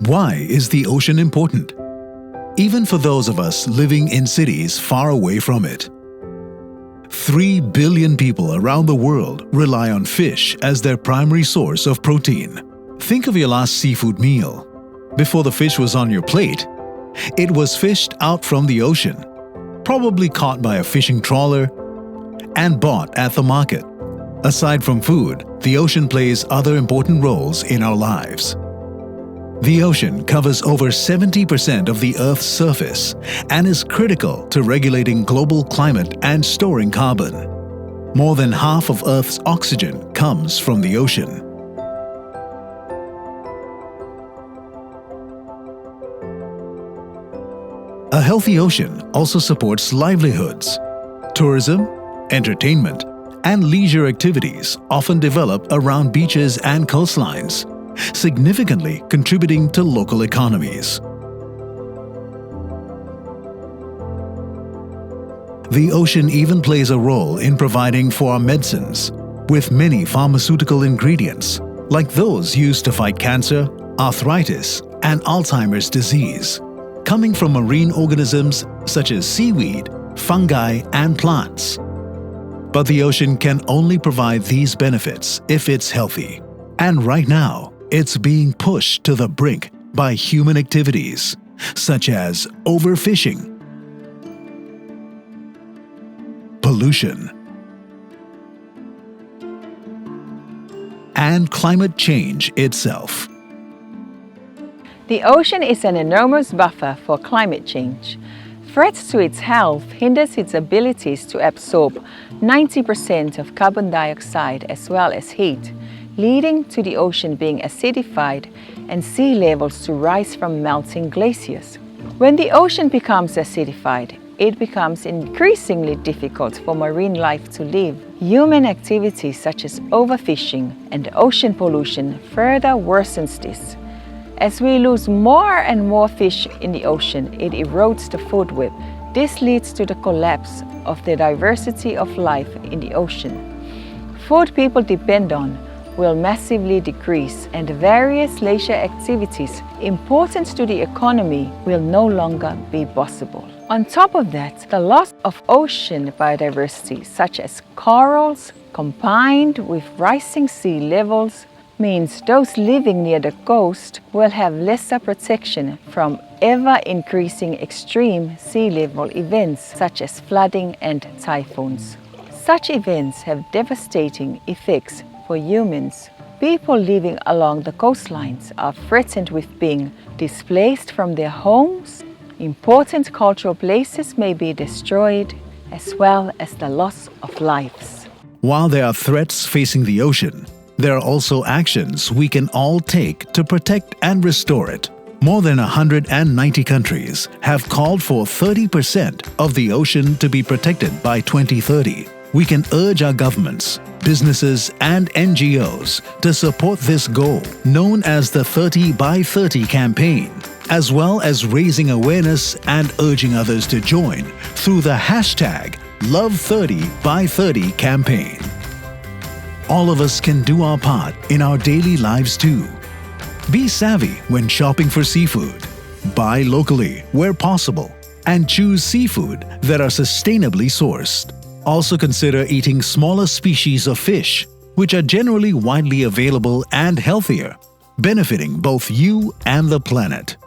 Why is the ocean important? Even for those of us living in cities far away from it. 3 billion people around the world rely on fish as their primary source of protein. Think of your last seafood meal. Before the fish was on your plate, it was fished out from the ocean, probably caught by a fishing trawler, and bought at the market. Aside from food, the ocean plays other important roles in our lives. The ocean covers over 70% of the Earth's surface and is critical to regulating global climate and storing carbon. More than half of Earth's oxygen comes from the ocean. A healthy ocean also supports livelihoods. Tourism, entertainment, and leisure activities often develop around beaches and coastlines, significantly contributing to local economies. The ocean even plays a role in providing for our medicines, with many pharmaceutical ingredients, like those used to fight cancer, arthritis, and Alzheimer's disease, coming from marine organisms such as seaweed, fungi, and plants. But the ocean can only provide these benefits if it's healthy. And right now, it's being pushed to the brink by human activities, such as overfishing, pollution, and climate change itself. The ocean is an enormous buffer for climate change. Threats to its health hinders its abilities to absorb 90% of carbon dioxide as well as heat, leading to the ocean being acidified and sea levels to rise from melting glaciers. When the ocean becomes acidified, it becomes increasingly difficult for marine life to live. Human activities such as overfishing and ocean pollution further worsens this. As we lose more and more fish in the ocean, it erodes the food web. This leads to the collapse of the diversity of life in the ocean. Food people depend on will massively decrease, and various leisure activities important to the economy will no longer be possible. On top of that, the loss of ocean biodiversity, such as corals, combined with rising sea levels, means those living near the coast will have lesser protection from ever-increasing extreme sea level events such as flooding and typhoons. Such events have devastating effects for humans. People living along the coastlines are threatened with being displaced from their homes. Important cultural places may be destroyed, as well as the loss of lives. While there are threats facing the ocean, there are also actions we can all take to protect and restore it. More than 190 countries have called for 30% of the ocean to be protected by 2030. We can urge our governments, businesses, and NGOs to support this goal, known as the 30 by 30 campaign, as well as raising awareness and urging others to join through the hashtag Love30by30 campaign. All of us can do our part in our daily lives too. Be savvy when shopping for seafood. Buy locally where possible and choose seafood that are sustainably sourced. Also consider eating smaller species of fish, which are generally widely available and healthier, benefiting both you and the planet.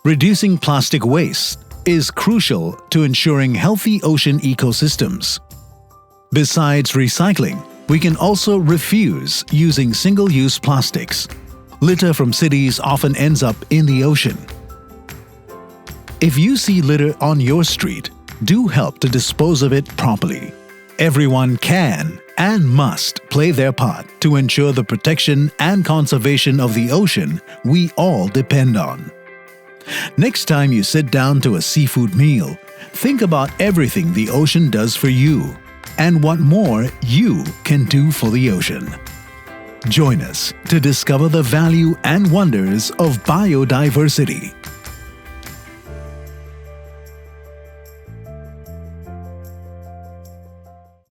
Reducing plastic waste is crucial to ensuring healthy ocean ecosystems. Besides recycling, we can also refuse using single-use plastics. Litter from cities often ends up in the ocean. If you see litter on your street, do help to dispose of it properly. Everyone can and must play their part to ensure the protection and conservation of the ocean we all depend on. Next time you sit down to a seafood meal, think about everything the ocean does for you and what more you can do for the ocean. Join us to discover the value and wonders of biodiversity.